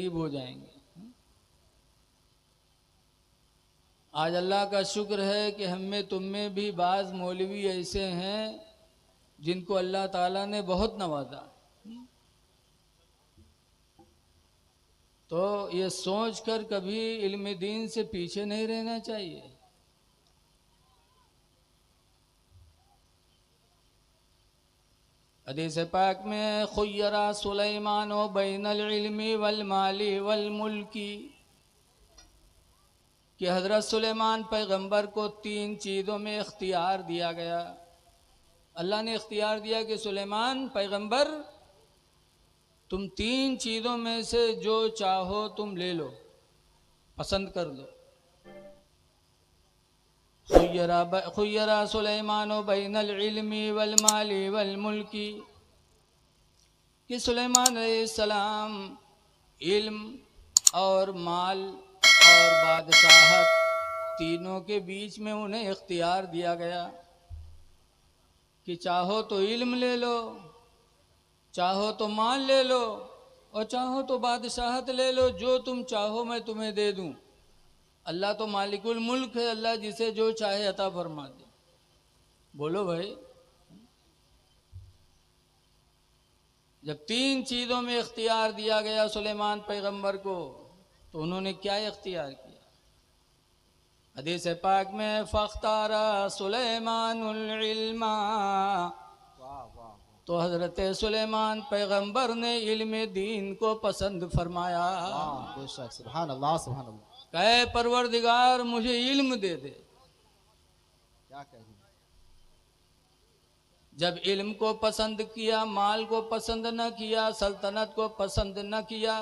करीब हो जाएंगे। आज अल्लाह का शुक्र है कि हम में तुम में भी बाज़ मौलवी ऐसे हैं जिनको अल्लाह ताला ने बहुत नवाजा। तो ये सोच कर कभी इल्म दीन से पीछे नहीं रहना चाहिए। हदीस पाक में खुय्यरा सुलैमान बैनल इल्मी वल माली वल मुल्की कि हज़रत सुलेमान पैगंबर को 3 चीज़ों में इख्तियार दिया गया। अल्लाह ने इख्तियार दिया कि सुलेमान पैगंबर तुम 3 चीज़ों में से जो चाहो तुम ले लो, पसंद कर लो। खुय्यरा सुलेमान बैनल इल्मी वल माली वल मुल्की कि सुलेमान अलैहिस्सलाम इल्म और माल और बादशाहत तीनों के बीच में उन्हें इख्तियार दिया गया कि चाहो तो इल्म ले लो, चाहो तो माल ले लो और चाहो तो बादशाहत ले लो, जो तुम चाहो मैं तुम्हें दे दूं। अल्लाह तो मालिकुल मुल्क है, अल्लाह जिसे जो चाहे अता फरमा दे। बोलो भाई, जब 3 चीज़ों में इख्तियार दिया गया सुलेमान पैगंबर को, तो उन्होंने क्या इख्तियार किया? हदीस पाक में फ़ख्तारा सुलेमानुल इल्मा, तो हज़रत सुलेमान पैगंबर ने इल्म दीन को पसंद फरमाया। सुभान अल्लाह सुभान अल्लाह। कहे परवरदिगार मुझे इल्म दे दे। क्या कहें? जब इल्म को पसंद किया, माल को पसंद न किया, सल्तनत को पसंद न किया,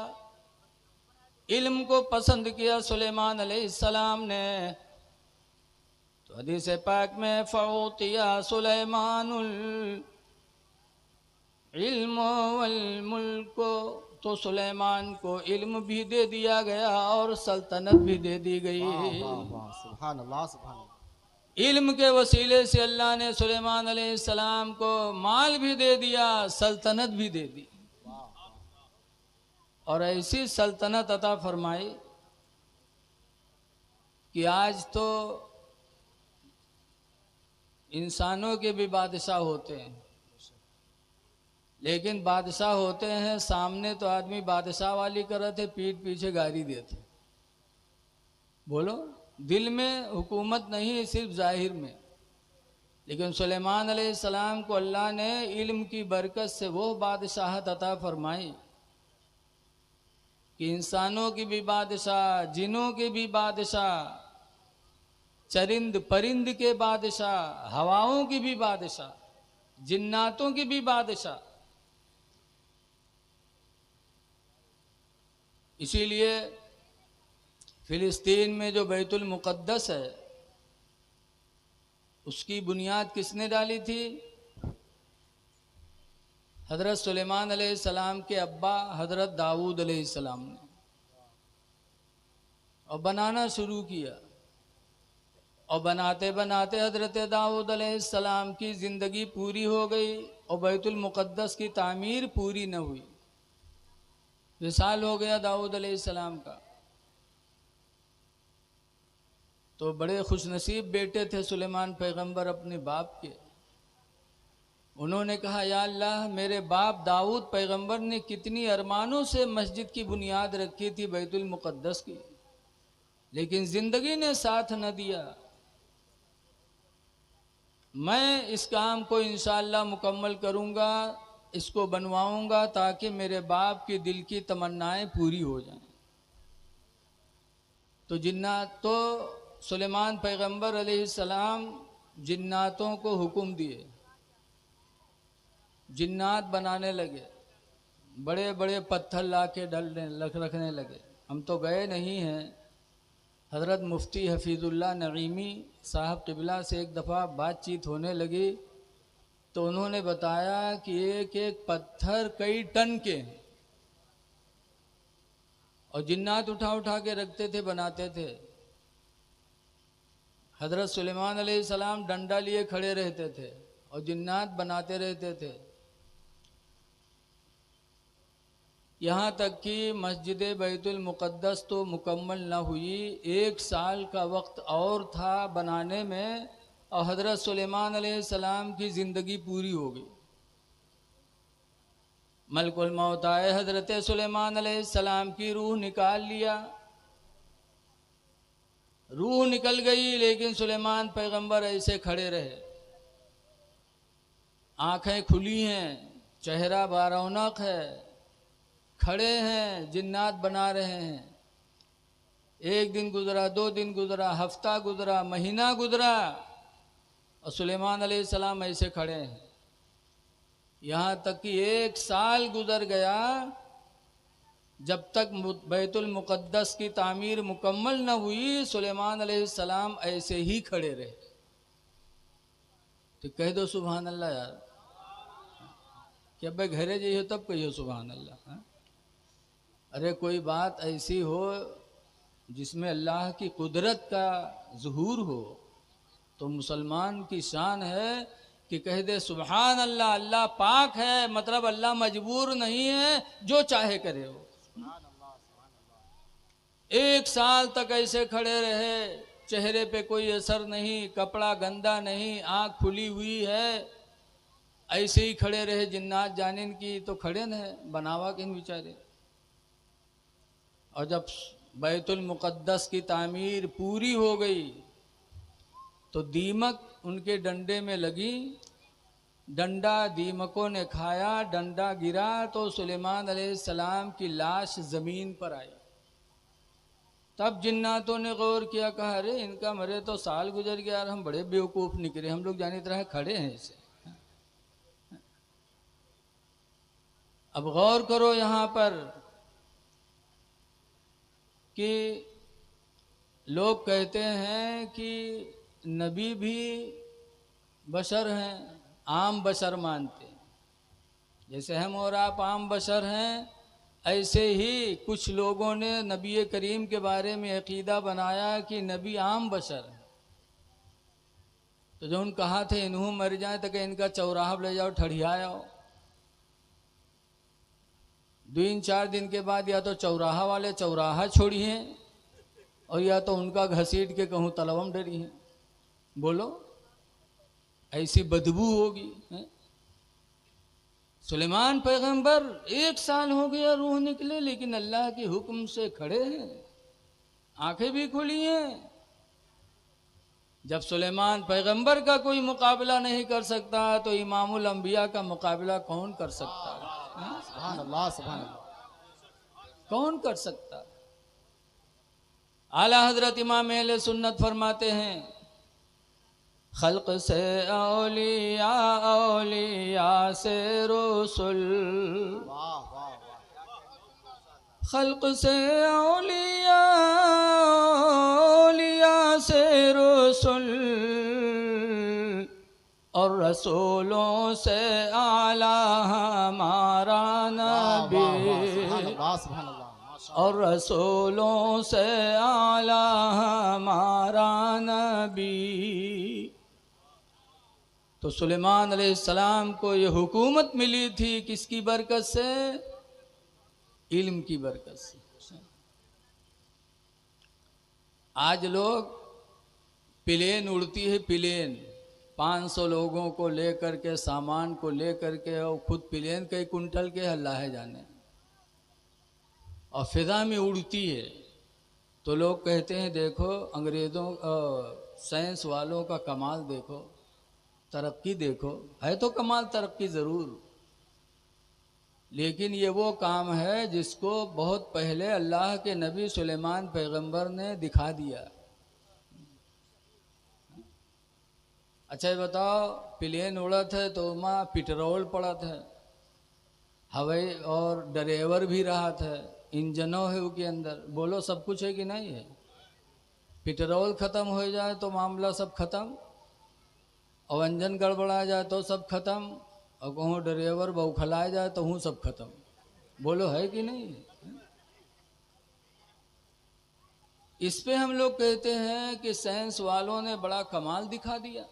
इल्म को पसंद किया सुलेमान अलैहिस्सलाम ने, तो हदीस पाक में फ़ऊतिया सुलेमानुल इल्म वल मुल्क, तो सुलेमान को इल्म भी दे दिया गया और सल्तनत भी दे दी गई। सुभान अल्लाह सुभान अल्लाह। इल्म के वसीले से अल्लाह ने सुलेमान अलैहिस्सलाम को माल भी दे दिया, सल्तनत भी दे दी, और ऐसी सल्तनत अता फरमाई कि आज तो इंसानों के भी बादशाह होते हैं, लेकिन बादशाह होते हैं सामने तो आदमी बादशाह वाली करते, पीठ पीछे गाली देते। बोलो, दिल में हुकूमत नहीं, सिर्फ जाहिर में। लेकिन सुलेमान अलैहिस्सलाम को अल्लाह ने इल्म की बरकत से वो बादशाहत अता फरमाई कि इंसानों की भी बादशाह, जिनों के भी बादशाह, चरिंद परिंद के बादशाह, हवाओं की भी बादशाह, जिन्नातों की भी बादशाह। इसीलिए फिलिस्तीन में जो बैतुल मुक़द्दस है, उसकी बुनियाद किसने डाली थी? हज़रत सुलेमान अलैहिस्सलाम के अब्बा हज़रत दाऊद अलैहिस्सलाम ने, और बनाना शुरू किया। और बनाते बनाते हज़रत दाऊद अलैहिस्सलाम की ज़िंदगी पूरी हो गई और बैतुल मुक़द्दस की तामीर पूरी न हुई। विसाल हो गया दाऊद अलैहिस्सलाम का। तो बड़े खुशनसीब बेटे थे सुलेमान पैगंबर अपने बाप के। उन्होंने कहा, या अल्लाह, मेरे बाप दाऊद पैगंबर ने कितनी अरमानों से मस्जिद की बुनियाद रखी थी बैतुल मुक़द्दस की, लेकिन ज़िंदगी ने साथ न दिया। मैं इस काम को इंशाअल्लाह मुकम्मल करूँगा, इसको बनवाऊँगा ताकि मेरे बाप की दिल की तमन्नाएं पूरी हो जाएं। तो सुलेमान पैगंबर अलैहिस्सलाम जिन्नातों को हुक्म दिए, जिन्नात बनाने लगे, बड़े बड़े पत्थर ला के रखने लगे। हम तो गए नहीं हैं। हज़रत मुफ्ती हफीज़ुल्लाह नईमी साहब क़िबला से एक दफ़ा बातचीत होने लगी, तो उन्होंने बताया कि एक एक पत्थर कई टन के हैं, और जिन्नात उठा उठा के रखते थे, बनाते थे। हज़रत सुलेमान अलैहिस्सलाम डंडा लिए खड़े रहते थे और जिन्नात बनाते रहते थे। यहाँ तक कि मस्जिद बैतुल मुक़द्दस तो मुकम्मल न हुई, 1 साल का वक्त और था बनाने में, और हज़रत सुलेमान अलैहिस्सलाम की ज़िंदगी पूरी हो गई। मलकुल मौत आए, हज़रत सुलेमान अलैहिस्सलाम की रूह निकाल लिया। रूह निकल गई, लेकिन सुलेमान पैगंबर ऐसे खड़े रहे, आंखें खुली हैं, चेहरा बारौनक है, खड़े हैं, जिन्नात बना रहे हैं। 1 दिन गुजरा, 2 दिन गुजरा, हफ्ता गुजरा, महीना गुजरा, और सुलेमान अलैहिस्सलाम ऐसे खड़े हैं। यहाँ तक कि 1 साल गुजर गया, जब तक बैतुल मुक़द्दस की तामीर मुकम्मल न हुई, सुलेमान अलैहिस्सलाम ऐसे ही खड़े रहे। तो कह दो सुभान अल्लाह यार, कि अब घरे जाइए तब कहियो सुभान अल्लाह। हाँ? अरे कोई बात ऐसी हो जिसमें अल्लाह की कुदरत का ज़ुहूर हो, तो मुसलमान की शान है कि कह दे सुभान अल्लाह, अल्लाह पाक है, मतलब अल्लाह मजबूर नहीं है, जो चाहे करे हो। 1 साल तक ऐसे खड़े रहे, चेहरे पे कोई असर नहीं, कपड़ा गंदा नहीं, आँख खुली हुई है, ऐसे ही खड़े रहे। जिन्नात जानिन की तो खड़े न है, बनावा किन बेचारे। और जब बैतुल मुक़द्दस की तामीर पूरी हो गई, तो दीमक उनके डंडे में लगी, डंडा दीमकों ने खाया, डंडा गिरा तो सुलेमान अलैहिस्सलाम की लाश ज़मीन पर आई। तब जिन्नातों ने गौर किया, कहा अरे इनका मरे तो साल गुजर गया, और हम बड़े बेवकूफ़ निकले, हम लोग जानी तरह खड़े हैं ऐसे। अब गौर करो यहाँ पर कि लोग कहते हैं कि नबी भी बशर हैं, आम बशर मानते हैं। जैसे हम और आप आम बशर हैं, ऐसे ही कुछ लोगों ने नबी करीम के बारे में अकीदा बनाया कि नबी आम बशर है। तो जो उन कहा थे इन्हों मर जाए तो कि इनका चौराहा ले जाओ, ठड़ियाओ। 2-4 दिन के बाद या तो चौराहा वाले चौराहा छोड़िए, और या तो उनका घसीट के कहूँ तलवम डरी है। बोलो, ऐसी बदबू होगी। सुलेमान पैगंबर 1 साल हो गया रूह निकले, लेकिन अल्लाह के हुक्म से खड़े हैं, आंखें भी खुली हैं। जब सुलेमान पैगंबर का कोई मुकाबला नहीं कर सकता, तो इमामुल अंबिया का मुकाबला कौन कर सकता है? सुभान अल्लाह, सुभान अल्लाह। कौन कर सकता? आला हजरत इमाम अहले सुन्नत फरमाते हैं, खल्क से औलिया, औलिया से रसूल, वाह वाह वाह। खल्क से औलिया, औलिया से रसूल, और रसूलों से आला हमारा नबी, सुभान अल्लाह, सुभान अल्लाह, माशाअल्लाह। और रसूलों से आला हमारा नबी। तो सुलेमान अलैहिस्सलाम को ये हुकूमत मिली थी किसकी बरकत से? इल्म की बरकत से। आज लोग प्लेन उड़ती है, प्लेन 500 लोगों को लेकर के, सामान को लेकर के, और खुद प्लेन कई कुंटल के अल्लाह है जाने, और फिजा में उड़ती है। तो लोग कहते हैं देखो अंग्रेज़ों साइंस वालों का कमाल देखो, तरक्की देखो। है तो कमाल तरक्की ज़रूर, लेकिन ये वो काम है जिसको बहुत पहले अल्लाह के नबी सुलेमान पैगंबर ने दिखा दिया। अच्छा ये बताओ, प्लेन उड़त है तो वहाँ पेट्रोल पड़त है, हवाई और ड्राइवर भी राहत है, इंजनों है उसके अंदर। बोलो सब कुछ है कि नहीं है? पेट्रोल ख़त्म हो जाए तो मामला सब खत्म, और इंजन गड़बड़ा जाए तो सब खत्म, और कहूँ ड्राइवर बौखला जाए तो हूँ सब खत्म। बोलो है कि नहीं? इस पे हम लोग कहते हैं कि साइंस वालों ने बड़ा कमाल दिखा दिया।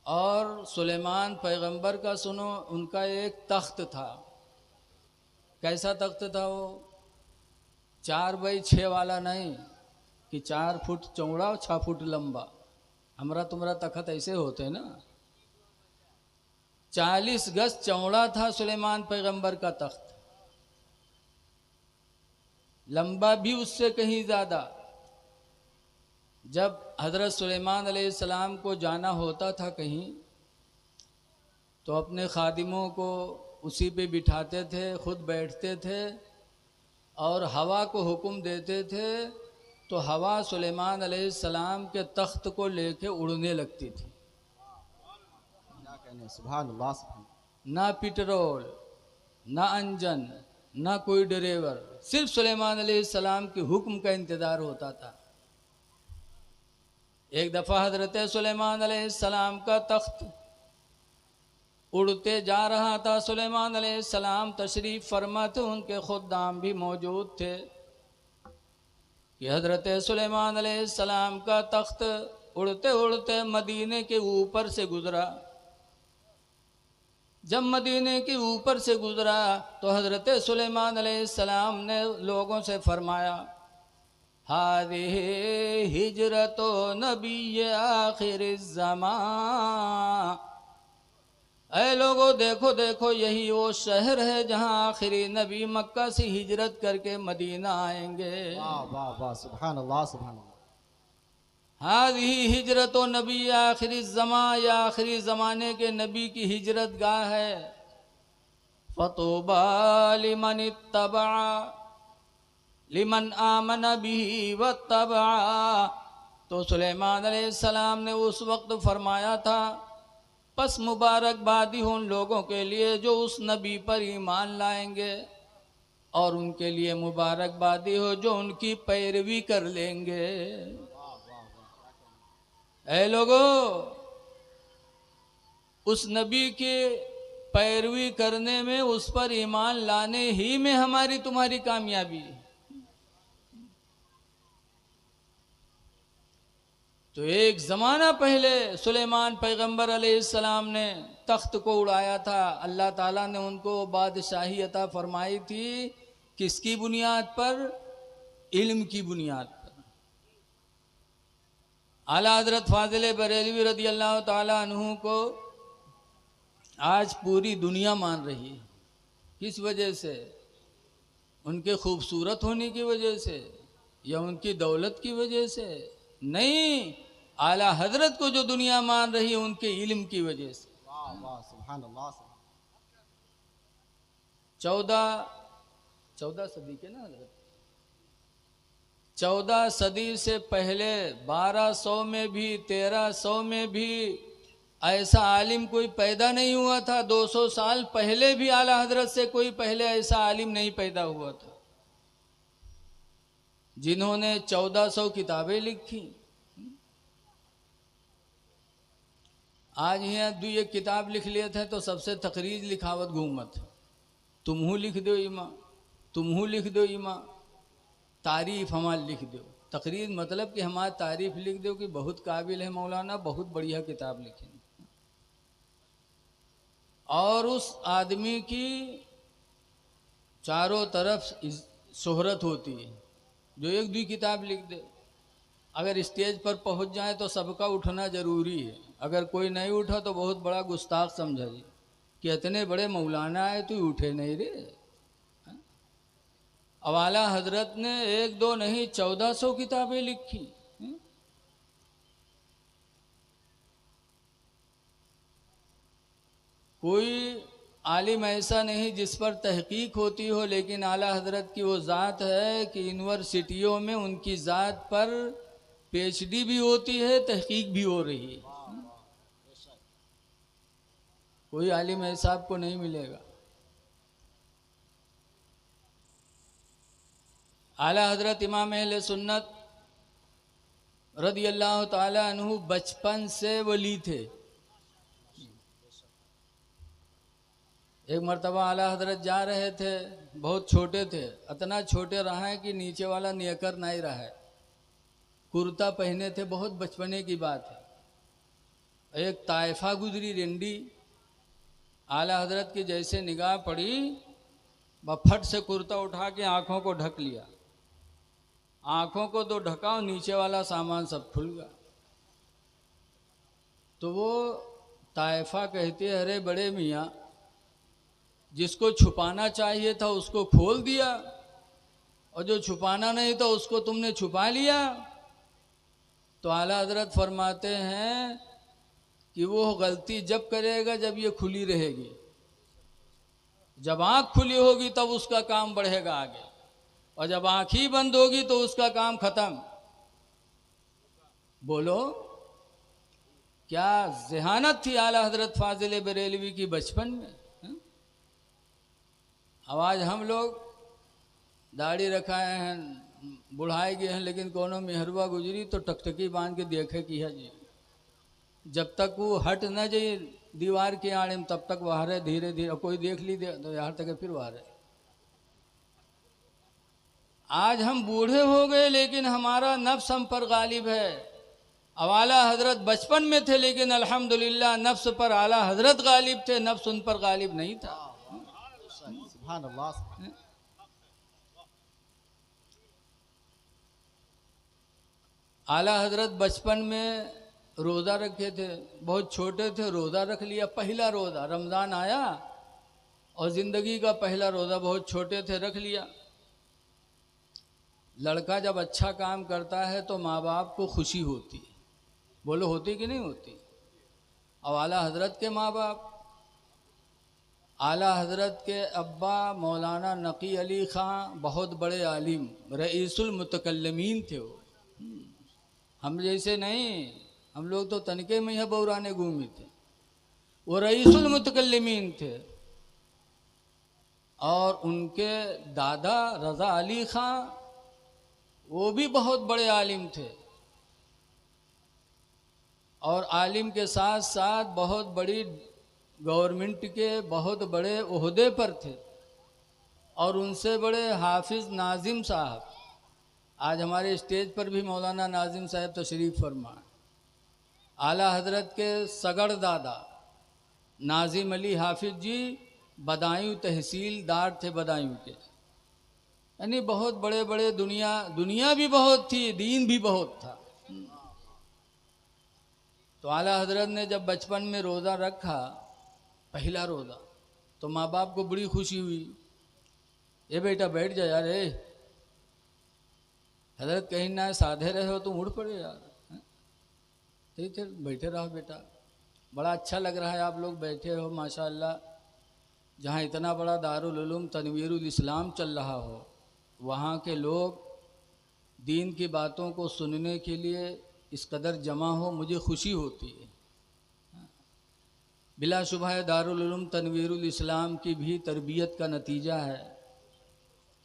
और सुलेमान पैगंबर का सुनो, उनका एक तख्त था। कैसा तख्त था वो? 4x6 वाला नहीं कि 4 फुट चौड़ा और 6 फुट लंबा। हमारा तुम्हारा तख्त ऐसे होते हैं ना। 40 गज चौड़ा था सुलेमान पैगंबर का तख्त, लंबा भी उससे कहीं ज़्यादा। जब हज़रत सुलेमान अलैहिस्सलाम को जाना होता था कहीं, तो अपने खादिमों को उसी पे बिठाते थे, खुद बैठते थे और हवा को हुक्म देते थे, तो हवा सुलेमान अलैहिस्सलाम के तख्त को लेके उड़ने लगती थी। क्या कहने, सुभान अल्लाह सुभान अल्लाह। ना पेट्रोल, ना इंजन, ना कोई ड्राइवर, सिर्फ सुलेमान अलैहिस्सलाम के हुक्म का इंतज़ार होता था। एक दफ़ा हज़रत सुलेमान अलैहिस्सलाम का तख्त उड़ते जा रहा था। सुलेमान अलैहिस्सलाम तशरीफ़ फरमा थे, उनके खुद्दाम भी मौजूद थे कि हज़रत सुलेमान अलैहिस्सलाम का तख्त उड़ते उड़ते मदीने के ऊपर से गुज़रा। जब मदीने के ऊपर से गुज़रा तो हज़रत सुलेमान अलैहिस्सलाम ने लोगों से फरमाया, हाज़िही हिजरतो नबी आखिर ज़मान। ऐ लोगो देखो देखो, यही वो शहर है जहाँ आखिरी नबी मक्का से हिजरत करके मदीना आएंगे। वाह वाह वाह, सुभान अल्लाह सुभान अल्लाह। हाज़िही हिजरतो नबी आखिरी ज़मान, या आखिरी ज़माने के नबी की हिजरत गाह है। फ़तूबा लिमन इत्तबा लिमन आमन बिही वत्तबा। तो सुलेमान अलैहिस्सलाम ने उस वक्त फरमाया था, बस मुबारकबादी हो उन लोगों के लिए जो उस नबी पर ईमान लाएंगे, और उनके लिए मुबारकबादी हो जो उनकी पैरवी कर लेंगे। ऐ लोगो, उस नबी के पैरवी करने में, उस पर ईमान लाने ही में हमारी तुम्हारी कामयाबी है। तो एक ज़माना पहले सुलेमान पैगंबर अलैहिस्सलाम ने तख्त को उड़ाया था। अल्लाह ताला ने उनको बादशाही अता फरमाई थी, किसकी बुनियाद पर? इल्म की बुनियाद पर। आला हज़रत फाज़िल बरेलवी रदी अल्लाह ताला अन्हु को आज पूरी दुनिया मान रही है। किस वजह से? उनके खूबसूरत होने की वजह से या उनकी दौलत की वजह से? नहीं, आला हजरत को जो दुनिया मान रही है उनके इल्म की वजह से। वाह वाह, सुभान अल्लाह। 14 सदी के ना हजरत, 14 सदी से पहले 1200 में भी 1300 में भी ऐसा आलिम कोई पैदा नहीं हुआ था। 200 साल पहले भी आला हजरत से कोई पहले ऐसा आलिम नहीं पैदा हुआ था जिन्होंने 1400 किताबें लिखी। आज यहाँ दो एक किताब लिख लिए थे तो सबसे तकरीज लिखावत घूमत, तुमहू लिख दो इमा, तुमहू लिख दो इमा, तारीफ हमारी लिख दो। तकरीज मतलब कि हमारी तारीफ लिख दो कि बहुत काबिल है मौलाना, बहुत बढ़िया किताब लिखे। और उस आदमी की चारों तरफ शोहरत होती है जो एक दो किताब लिख दे। अगर स्टेज पर पहुंच जाए तो सबका उठना जरूरी है। अगर कोई नहीं उठा तो बहुत बड़ा गुस्ताख समझा जी कि इतने बड़े मौलाना है तो उठे नहीं रे। अब आला हजरत ने एक दो नहीं 1400 किताबें लिखी। कोई आलिम ऐसा नहीं जिस पर तहकीक होती हो, लेकिन आला हजरत की वो ज़ात है कि यूनिवर्सिटियों में उनकी ज़ात पर पीएचडी भी होती है, तहकीक भी हो रही है। कोई आलिम ऐसा आपको नहीं मिलेगा। आला हजरत इमाम अहले सुन्नत रदी अल्लाह ताला अन्हु बचपन से वली थे। एक मर्तबा आला हजरत जा रहे थे, बहुत छोटे थे, इतना छोटे रहा है कि नीचे वाला नियकर नहीं रहा है, कुर्ता पहने थे, बहुत बचपने की बात है। एक ताइफा गुजरी रिंडी, आला हजरत की जैसे निगाह पड़ी, फट से कुर्ता उठा के आंखों को ढक लिया। आंखों को तो ढका और नीचे वाला सामान सब खुल गया। तो वो ताइफा कहती है, अरे बड़े मियाँ, जिसको छुपाना चाहिए था उसको खोल दिया, और जो छुपाना नहीं था उसको तुमने छुपा लिया। तो आला हजरत फरमाते हैं कि वो गलती जब करेगा जब ये खुली रहेगी, जब आंख खुली होगी तब उसका काम बढ़ेगा आगे, और जब आंख ही बंद होगी तो उसका काम खत्म। बोलो क्या जहानत थी आला हजरत फाजिल बरेलवी की बचपन में। अब आज हम लोग दाढ़ी रखाए हैं, बुढ़ाए गए हैं, लेकिन कोनो मेहरबा गुजरी तो टकटकी बांध के देखे कि है जी, जब तक वो हट न जाए दीवार के आड़े में तब तक वहां रहे, धीरे धीरे कोई देख ली तो यहाँ तक फिर वहां रहे। आज हम बूढ़े हो गए लेकिन हमारा नफ्स हम पर गालिब है। अब आला हजरत बचपन में थे लेकिन अल्हम्दुलिल्लाह नफ्स पर आला हजरत गालिब थे, नफ्स उन पर गालिब नहीं था। सुभान अल्लाह। आला हजरत बचपन में रोज़ा रखे थे, बहुत छोटे थे, रोज़ा रख लिया, पहला रोज़ा रमज़ान आया और ज़िंदगी का पहला रोज़ा, बहुत छोटे थे, रख लिया। लड़का जब अच्छा काम करता है तो माँ बाप को खुशी होती है, बोलो होती कि नहीं होती। अब आला हजरत के माँ बाप, आला हजरत के अब्बा मौलाना नकी अली ख़ान बहुत बड़े आलिम, रईसुल मुतकल्लिमीन थे वो। हम जैसे नहीं, हम लोग तो तनके में ही बौराने घूमे थे, वो रईसुल मुतकल्लिमीन थे। और उनके दादा रज़ा अली ख़ान वो भी बहुत बड़े आलिम थे, और आलिम के साथ साथ बहुत बड़ी गवर्नमेंट के बहुत बड़े ओहदे पर थे। और उनसे बड़े हाफिज़ नाजिम साहब, आज हमारे स्टेज पर भी मौलाना नाजिम साहब तशरीफ़ फरमा। आला हजरत के सगड़ दादा नाजिम अली हाफिज जी बदायूं तहसीलदार थे, बदायूं के, यानी बहुत बड़े बड़े, दुनिया भी बहुत थी, दीन भी बहुत था। तो आला हजरत ने जब बचपन में रोज़ा रखा, पहला रोज़ा, तो माँ बाप को बड़ी खुशी हुई। ये बेटा बैठ जा यार, हजरत कहीं ना साधे रहे हो तुम, उड़ पड़े यार, ठीक है बैठे रहो बेटा, बड़ा अच्छा लग रहा है आप लोग बैठे हो माशाअल्लाह। जहाँ इतना बड़ा दारुल उलूम तनवीरुल इस्लाम चल रहा हो, वहाँ के लोग दीन की बातों को सुनने के लिए इस कदर जमा हो, मुझे खुशी होती है। बिलाशुबह दारुल उलूम तनवीरुल इस्लाम की भी तरबियत का नतीजा है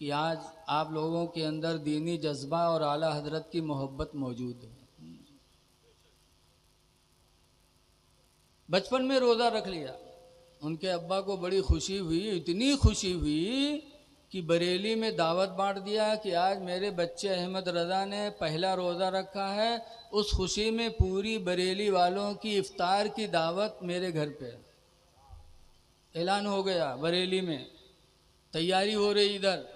कि आज आप लोगों के अंदर दीनी जज्बा और आला हजरत की मोहब्बत मौजूद है। बचपन में रोज़ा रख लिया, उनके अब्बा को बड़ी खुशी हुई, इतनी खुशी हुई कि बरेली में दावत बांट दिया कि आज मेरे बच्चे अहमद रज़ा ने पहला रोज़ा रखा है। उस खुशी में पूरी बरेली वालों की इफ्तार की दावत मेरे घर पे ऐलान हो गया। बरेली में तैयारी हो रही इधर,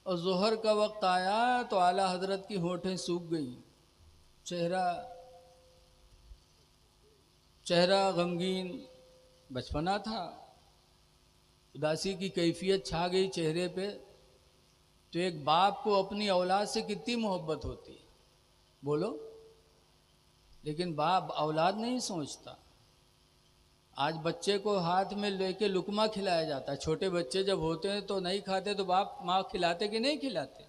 और ज़ोहर का वक्त आया तो आला हजरत की होठें सूख गई, चेहरा गमगीन, बचपना था, उदासी की कैफियत छा गई चेहरे पे। तो एक बाप को अपनी औलाद से कितनी मोहब्बत होती है, बोलो, लेकिन बाप औलाद नहीं सोचता। आज बच्चे को हाथ में लेके लुकमा खिलाया जाता है, छोटे बच्चे जब होते हैं तो नहीं खाते तो बाप माँ खिलाते कि नहीं खिलाते,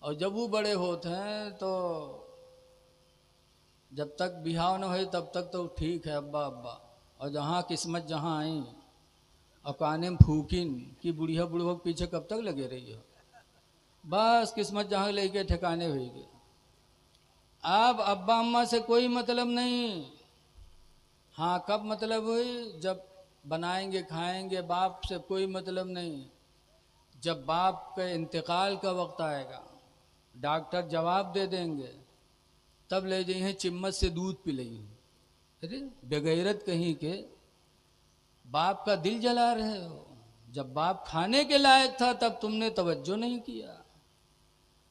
और जब वो बड़े होते हैं तो जब तक बिहाव न हो तब तक तो ठीक है अब्बा अब्बा, और जहाँ किस्मत जहाँ आई और काने में फूकिन कि बुढ़िया बुढ़ो के पीछे कब तक लगे रही हो, बस किस्मत जहाँ लेके ठिकाने हुई गए। अब अब्बा अम्मा से कोई मतलब नहीं, हाँ कब मतलब हुई, जब बनाएंगे खाएंगे, बाप से कोई मतलब नहीं। जब बाप के इंतकाल का वक्त आएगा, डॉक्टर जवाब दे देंगे, तब ले जाइए चिम्मच से दूध पिलाइए, अरे बेगैरत कहीं के, बाप का दिल जला रहे हो। जब बाप खाने के लायक था तब तुमने तवज्जो नहीं किया।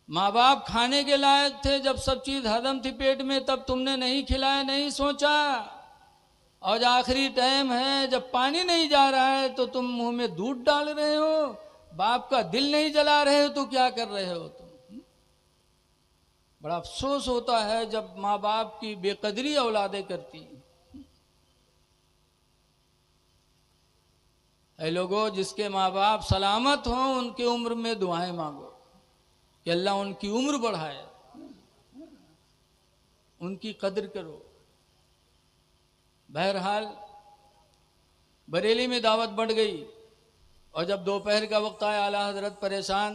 माँ बाप खाने के लायक थे, जब सब चीज हजम थी पेट में, तब तुमने नहीं खिलाया, नहीं सोचा। और आखिरी टाइम है जब पानी नहीं जा रहा है तो तुम मुंह में दूध डाल रहे हो। बाप का दिल नहीं जला रहे हो तो क्या कर रहे हो तुम? बड़ा अफसोस होता है जब माँ बाप की बेकदरी औलादें करती हैं। ऐ लोगों, जिसके माँ बाप सलामत हों उनकी उम्र में दुआएं मांगो कि अल्लाह उनकी उम्र बढ़ाए, उनकी कदर करो। बहरहाल बरेली में दावत बढ़ गई और जब दोपहर का वक्त आया, आला हजरत परेशान,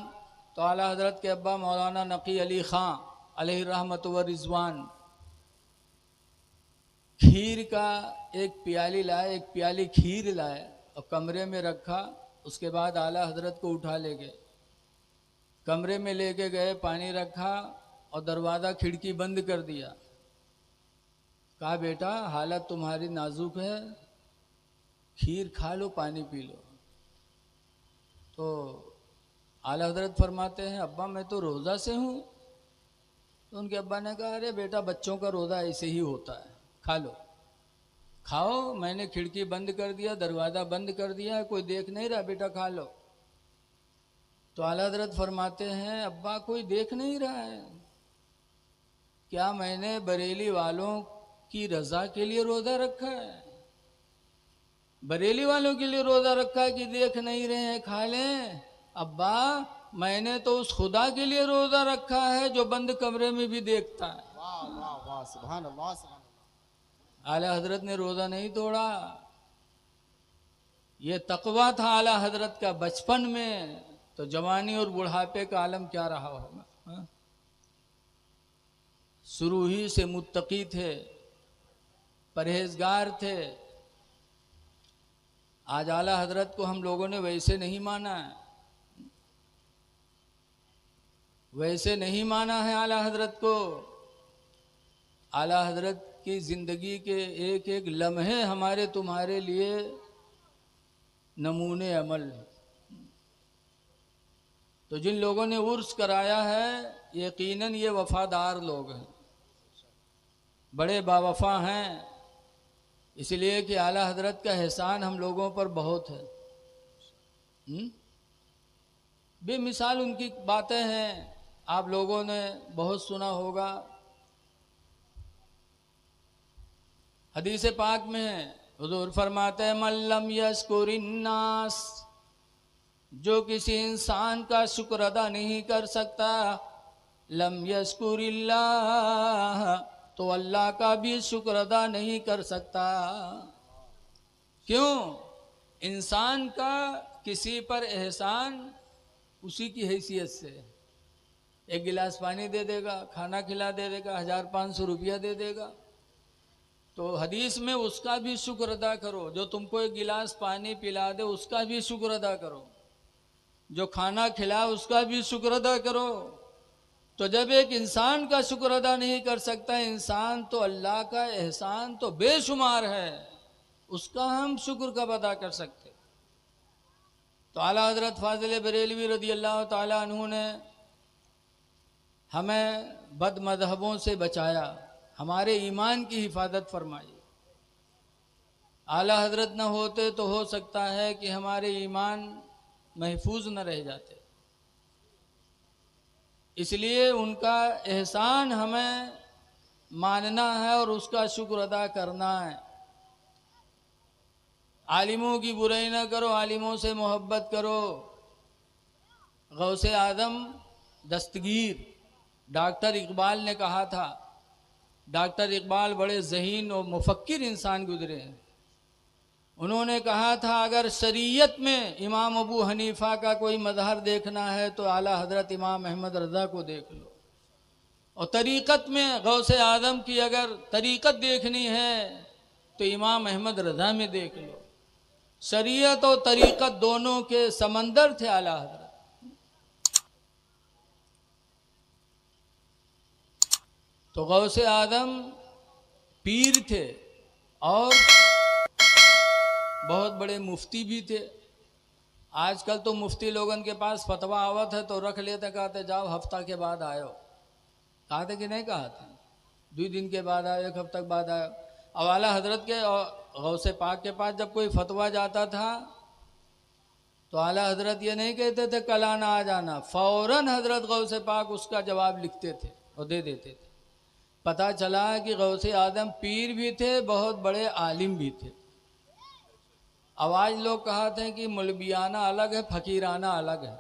तो आला हजरत के अब्बा मौलाना नकी अली ख़ां अलैहि रहमत व रिजवान खीर का एक प्याली लाए, एक प्याली खीर लाए और कमरे में रखा। उसके बाद आला हजरत को उठा ले गए, कमरे में लेके गए, पानी रखा और दरवाज़ा खिड़की बंद कर दिया। कहा बेटा हालत तुम्हारी नाजुक है, खीर खा लो, पानी पी लो। तो आला हजरत फरमाते हैं अब्बा मैं तो रोज़ा से हूँ। तो उनके अब्बा ने कहा अरे बेटा बच्चों का रोज़ा ऐसे ही होता है, खा लो, खाओ, मैंने खिड़की बंद कर दिया, दरवाज़ा बंद कर दिया है, कोई देख नहीं रहा, बेटा खा लो। तो आला हजरत फरमाते हैं अब्बा कोई देख नहीं रहा है, क्या मैंने बरेली वालों की रजा के लिए रोज़ा रखा है? बरेली वालों के लिए रोज़ा रखा है कि देख नहीं रहे हैं, खा लें? अब्बा मैंने तो उस खुदा के लिए रोज़ा रखा है जो बंद कमरे में भी देखता है। वाह वाह वाह, सुभान अल्लाह सुभान अल्लाह। आला हजरत ने रोज़ा नहीं तोड़ा। ये तकवा था आला हजरत का बचपन में, तो जवानी और बुढ़ापे का आलम क्या रहा होगा। हाँ? शुरू ही से मुत्तकी थे, परहेजगार थे। आज आला हजरत को हम लोगों ने वैसे नहीं माना है, वैसे नहीं माना है आला हजरत को। आला हजरत की ज़िंदगी के एक एक लम्हे हमारे तुम्हारे लिए नमूने अमल। तो जिन लोगों ने उर्स कराया है यकीनन ये वफादार लोग हैं, बड़े बावफा हैं, इसलिए कि आला हजरत का एहसान हम लोगों पर बहुत है। बेमिसाल उनकी बातें हैं, आप लोगों ने बहुत सुना होगा। हदीस पाक में है, हुजूर फरमाते हैं मल्लम यश्कुरिन्नास, जो किसी इंसान का शुक्र अदा नहीं कर सकता, लम यश्कुरिल्लाह, तो अल्लाह का भी शुक्र अदा नहीं कर सकता। क्यों? इंसान का किसी पर एहसान उसी की हैसियत से, एक गिलास पानी दे देगा, खाना खिला दे देगा, 1500 रुपया दे देगा, तो हदीस में उसका भी शुक्र अदा करो। जो तुमको एक गिलास पानी पिला दे उसका भी शुक्र अदा करो, जो खाना खिला उसका भी शुक्र अदा करो। तो जब एक इंसान का शुक्र अदा नहीं कर सकता इंसान, तो अल्लाह का एहसान तो बेशुमार है, उसका हम शुक्र कब अदा कर सकते। तो आला हजरत फाजिल बरेलवी रदी अल्लाह ताला अन्हु ने हमें बद मजहबों से बचाया, हमारे ईमान की हिफाजत फरमाई। आला हजरत न होते तो हो सकता है कि हमारे ईमान महफूज न रह जाते, इसलिए उनका एहसान हमें मानना है और उसका शुक्र अदा करना है। आलिमों की बुराई न करो, आलिमों से मोहब्बत करो। गौसे आदम दस्तगीर डॉक्टर इकबाल ने कहा था, डॉक्टर इकबाल बड़े ज़हीन और मुफक्किर इंसान गुजरे हैं। उन्होंने कहा था अगर शरीयत में इमाम अबू हनीफा का कोई मज़हर देखना है तो आला हजरत इमाम अहमद रज़ा को देख लो, और तरीक़त में गौसे आदम की अगर तरीक़त देखनी है तो इमाम अहमद रज़ा में देख लो। शरीयत और तरीक़त दोनों के समंदर थे आला हजरत। तो गौसे आदम पीर थे, और बहुत बड़े मुफ्ती भी थे। आजकल तो मुफ्ती लोगन के पास फतवा आवत है तो रख लेते, कहते जाओ हफ्ता के बाद आयो। कहते कि नहीं, कहते 2 दिन के बाद आयो, 1 हफ्ते के बाद आयो। अब आला हजरत के और गौसे पाक के पास जब कोई फतवा जाता था तो आला हजरत ये नहीं कहते थे कल आना आ जाना, फौरन हजरत गौसे पाक उसका जवाब लिखते थे और दे देते थे। पता चला कि गौसे आदम पीर भी थे, बहुत बड़े आलिम भी थे। अब आज लोग कहते हैं कि मौलवियाना अलग है, फकीराना अलग है।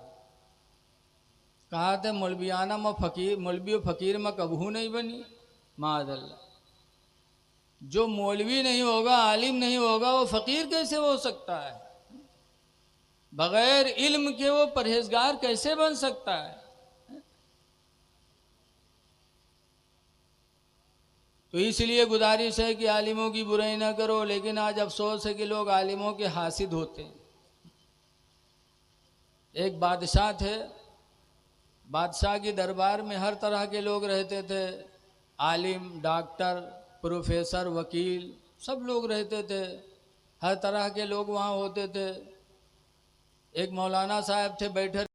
कहते मौलवियाना में फकीर, मौलवी फकीर में कबहू नहीं बनी। माअल्लाह, जो मौलवी नहीं होगा, आलिम नहीं होगा, वो फकीर कैसे हो सकता है? बगैर इल्म के वो परहेजगार कैसे बन सकता है? तो इसलिए गुजारिश है कि आलिमों की बुराई ना करो, लेकिन आज अफसोस है कि लोग आलिमों के हासिद होते हैं। एक बादशाह थे, बादशाह की दरबार में हर तरह के लोग रहते थे, आलिम, डॉक्टर, प्रोफेसर, वकील, सब लोग रहते थे, हर तरह के लोग वहाँ होते थे। एक मौलाना साहब थे, बैठे